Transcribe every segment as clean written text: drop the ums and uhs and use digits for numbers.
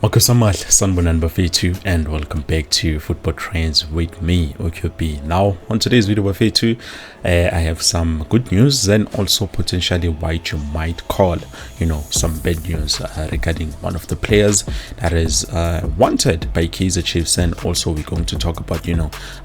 Makusamal, Sanbonan Bafetu, and welcome back to Football Trends with me, OQB. Now, on today's video, Bafetu, I have some good news and also potentially what you might call, some bad news regarding one of the players that is wanted by Kaizer Chiefs, and also we're going to talk about,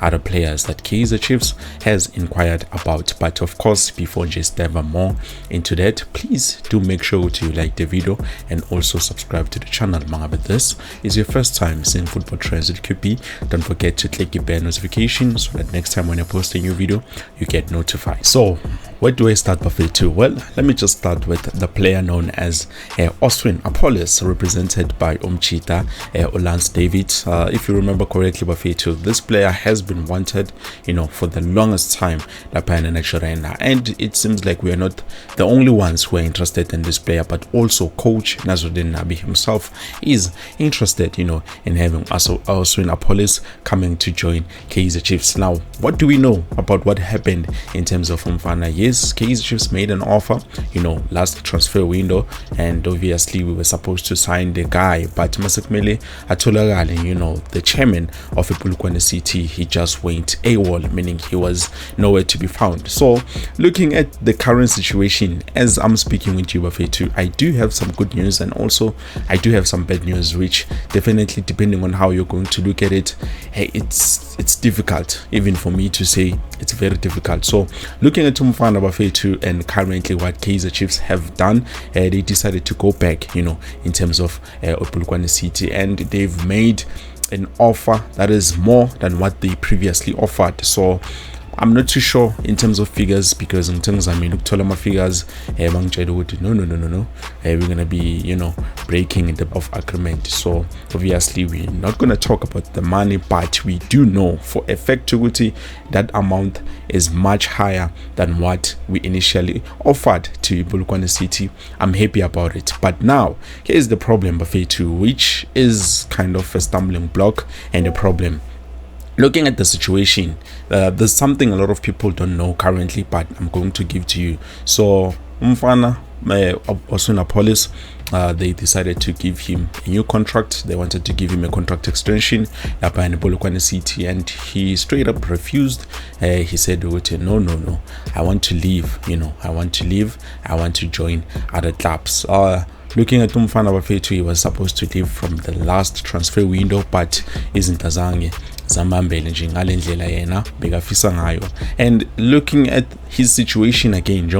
other players that Kaizer Chiefs has inquired about. But of course, before just dive more into that, please do make sure to like the video and also subscribe to the channel. If this is your first time seeing Football Trends with QP, don't forget to click your bell notification so that next time when I post a new video, you get notified. So, where do I start, Bafetu? Well, let me just start with the player known as Oswin Appollis, represented by Umchita Olans David. If you remember correctly, Bafetu, this player has been wanted, for the longest time, and it seems like we are not the only ones who are interested in this player, but also coach Nazruddin Nabi himself is interested, in having Oswin Appollis coming to join Kaizer Chiefs. Now, what do we know about what happened in terms of Umfana? Yes, Kaizer Chiefs made an offer, last transfer window, and obviously we were supposed to sign the guy, but Masekmele Atulagale, the chairman of Polokwane City, he just went AWOL, meaning he was nowhere to be found. So, looking at the current situation, as I'm speaking with you, Bafetu, I do have some good news and also I do have some bad news, which definitely, depending on how you're going to look at it, it's difficult, even for me to say. It's very difficult. So looking at Umfana Bafetu and currently what Kaizer Chiefs have done, they decided to go back, in terms of Polokwane City, and they've made an offer that is more than what they previously offered. So I'm not too sure in terms of figures, because in terms of my figures, no, we're gonna be breaking the of agreement. So obviously we're not gonna talk about the money, but we do know for a fact that amount is much higher than what we initially offered to Polokwane City. I'm happy about it, but now here's the problem, Bafetu, which is kind of a stumbling block and a problem. Looking at the situation, there's something a lot of people don't know currently, but I'm going to give to you. So, Umfana, Oswin Appollis, they decided to give him a new contract. They wanted to give him a contract extension up in Polokwane City, and he straight up refused. He said, no, I want to leave, I want to join other clubs. Looking at Umfana Bafetu, he was supposed to leave from the last transfer window, but isn't azange. And looking at his situation again,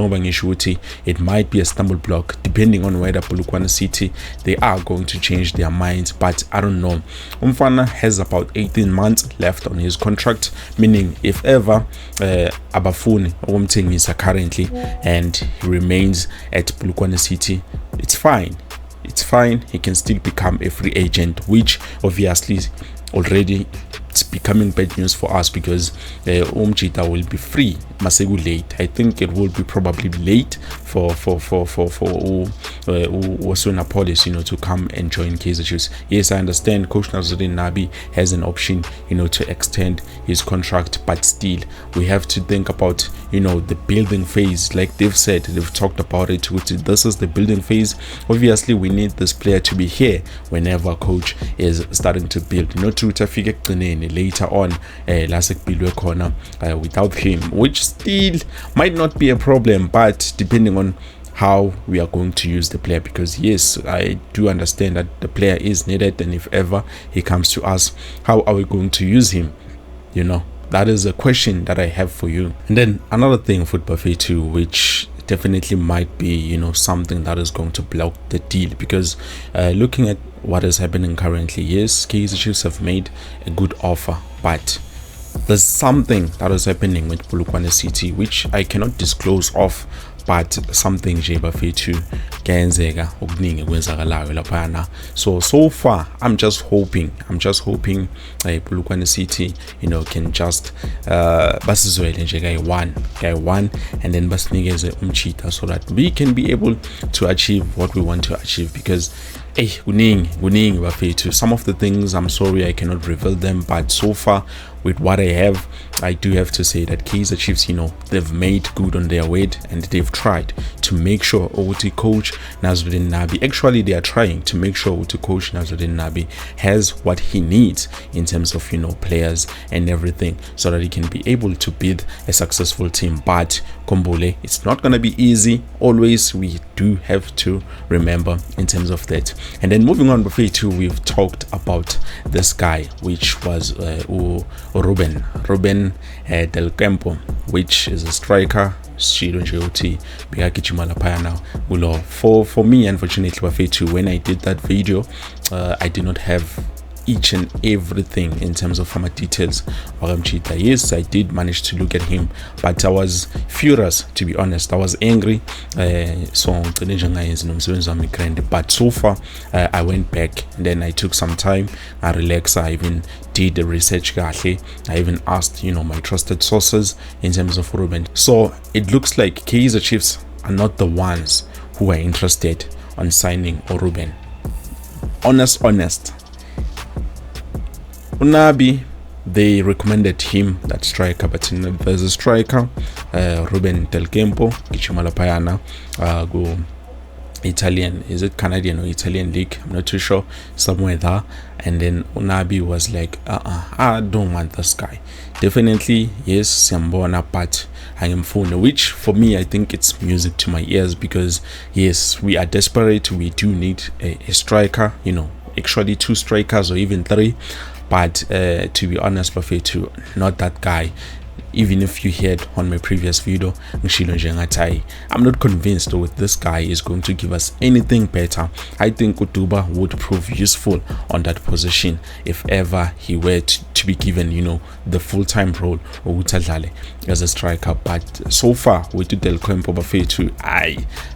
it might be a stumble block depending on whether Polokwane City they are going to change their minds, but I don't know. Umfana has about 18 months left on his contract, meaning if ever Abafuni Omtengisa currently and he remains at Polokwane City, it's fine. He can still become a free agent, which obviously already it's becoming bad news for us, because Umchita will be free Masegu late. I think it will be probably late for Oswin Appollis, to come and join Kaizer Chiefs. Yes, I understand Coach Nazruddin Nabi has an option, to extend his contract, but still we have to think about, the building phase. Like they've said, they've talked about it. This is the building phase. Obviously, we need this player to be here whenever coach is starting to build. Not to figure later on without him, which still might not be a problem, but depending on how we are going to use the player, because yes, I do understand that the player is needed, and if ever he comes to us, how are we going to use him? That is a question that I have for you. And then another thing, Football Bafetu, which definitely might be something that is going to block the deal, because looking at what is happening currently, yes, Kaizer Chiefs have made a good offer, but there's something that is happening with Polokwane City which I cannot disclose of, but something nje Bafetu kuyenzeka okuningi kwenzakalayo laphana. So far I'm just hoping Polokwane City can just basizwele nje guy one and then basinikeze umchita, so that we can be able to achieve what we want to achieve, because Hey, kuningi bafethu. Some of the things, I'm sorry I cannot reveal them, but so far with what I have, I do have to say that Kaizer Chiefs, they've made good on their word and they've tried to make sure Oti coach Nazruddin Nabi, actually they are trying to make sure Oti coach Nazruddin Nabi has what he needs in terms of players and everything, so that he can be able to build a successful team. But Kombole, it's not going to be easy. Always we do have to remember in terms of that. And then moving on, before we've talked about this guy, which was Reuben Delo, which is a striker. For me, unfortunately, when I did that video, I did not have each and everything in terms of my details. Yes, I did manage to look at him, but I was furious, to be honest. I was angry. But so far, I went back and then I took some time. I relaxed. I even did the research. I even asked, my trusted sources in terms of Reuben. So it looks like Kaizer Chiefs are not the ones who are interested on signing Reuben. Honest. Unabi, they recommended him, that striker, but there's a striker, Reuben Delo, go Italian, is it Canadian or Italian league? I'm not too sure, somewhere there. And then Unabi was like, I don't want this guy. Definitely, yes, Siambona, but I am phone, which for me, I think it's music to my ears, because yes, we are desperate. We do need a striker, actually 2 strikers or even 3. But to be honest, Bafethu, not that guy. Even if you heard on my previous video, I'm not convinced with this guy is going to give us anything better. I think Utuba would prove useful on that position if ever he were to be given, the full-time role as a striker. But so far with Delo Bafethu,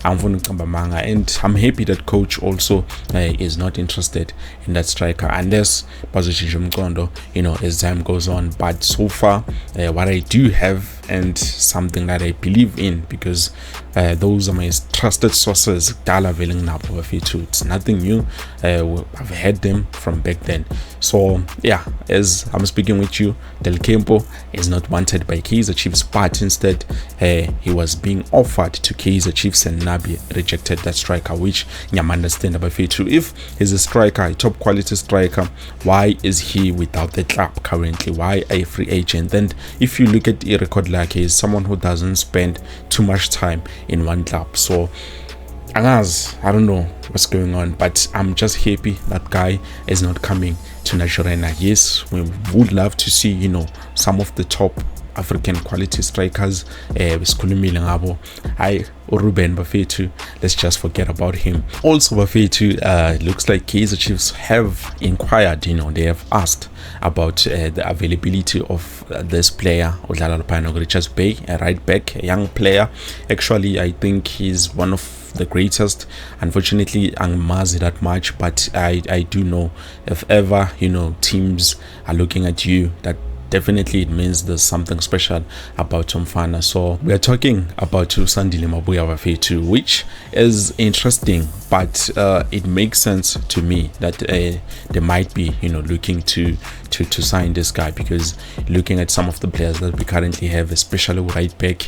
and I'm happy that coach also is not interested in that striker, unless position as time goes on. But so far, what I do have, and something that I believe in, because those are my trusted sources, it's nothing new. I've had them from back then. So yeah, as I'm speaking with you, Delo is not wanted by Kaizer Chiefs, but instead he was being offered to Kaizer Chiefs, and Nabi rejected that striker, which I'm understandable. If he's a striker, a top quality striker, why is he without the club currently? Why a free agent? And if you look at the record, like, he is someone who doesn't spend too much time in one club. So I don't know what's going on, but I'm just happy that guy is not coming to Nigeria. Yes, we would love to see some of the top African quality strikers. Reuben Bafethu, let's just forget about him. Also, Bafethu, looks like Kaizer Chiefs have inquired, they have asked about the availability of this player, Richards Bay, a right back, a young player. Actually, I think he's one of the greatest. Unfortunately, I'm mazi that much, but I do know, if ever teams are looking at you, that definitely it means there's something special about Mfana. So we are talking about Sandile Mabuya Bafethu, which is interesting, but it makes sense to me that they might be looking to sign this guy, because looking at some of the players that we currently have, especially right back,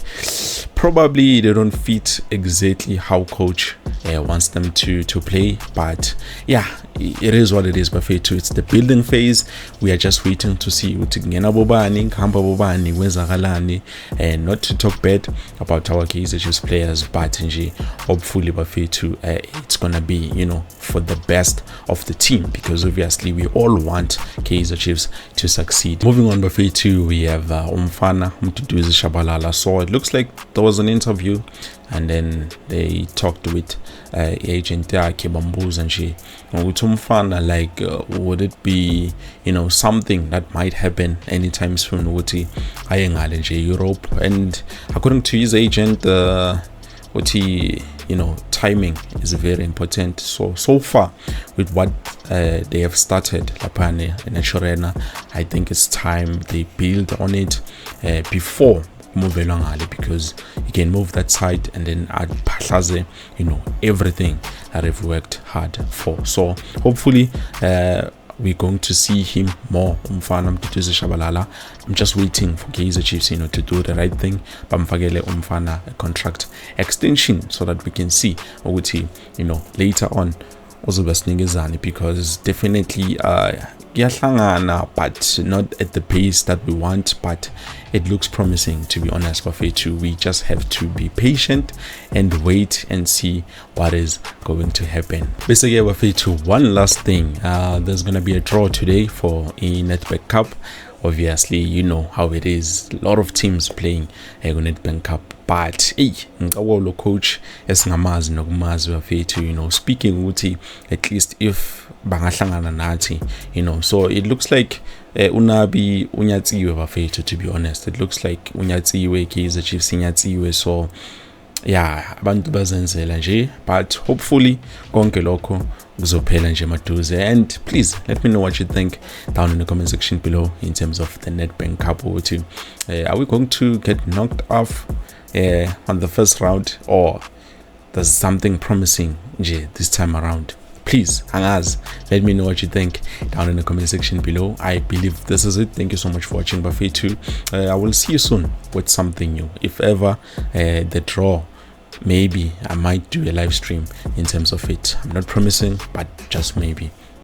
probably they don't fit exactly how coach wants them to play. But yeah, it is what it is, Bafethu. It's the building phase. We are just waiting to see and not to talk bad about our Kaizer Chiefs players, but hopefully, Bafethu, it's gonna be for the best of the team, because obviously we all want Kaizer Chiefs to succeed. Moving on, Bafethu, we have Mduduzi. So it looks like there was an interview, and then they talked with agent Kibambuz, and she like would it be something that might happen anytime soon with Europe. And according to his agent, timing is very important. So far with what they have started Lapane in Chorena, I think it's time they build on it before because you can move that side and then add pahlaze, everything that I've worked hard for. So hopefully we're going to see him more. Umfana Mduduzi Shabalala. I'm just waiting for Kaizer Chiefs, to do the right thing. Bamfagele umfana a contract extension so that we can see ukuthi, later on uzobasningizani, because definitely yahlangana, but not at the pace that we want, but it looks promising, to be honest. Bafethu, we just have to be patient and wait and see what is going to happen. Basically, Bafethu, one last thing, there's gonna be a draw today for a Netbank Cup. Obviously, you know how it is, a lot of teams playing a Netbank Cup, but ngawolo coach esingamazi nokumazi Bafethu, speaking ukuthi at least if bangahlangana nathi, so it looks like unabi unyatsiwe Bafethu, to be honest. It looks like unyatsiwe, Kaizer Chiefs inyatsiwe, so yeah, abantu bazenzela nje, but hopefully konke lokho kuzophela nje maduze. And please let me know what you think down in the comment section below in terms of the Netbank Cup. Are we going to get knocked off on the first round, or there's something promising this time around? Please, hangaz, let me know what you think down in the comment section below. I believe this is it. Thank you so much for watching Bafethu. I will see you soon with something new. If ever the draw, maybe I might do a live stream in terms of it. I'm not promising, but just maybe.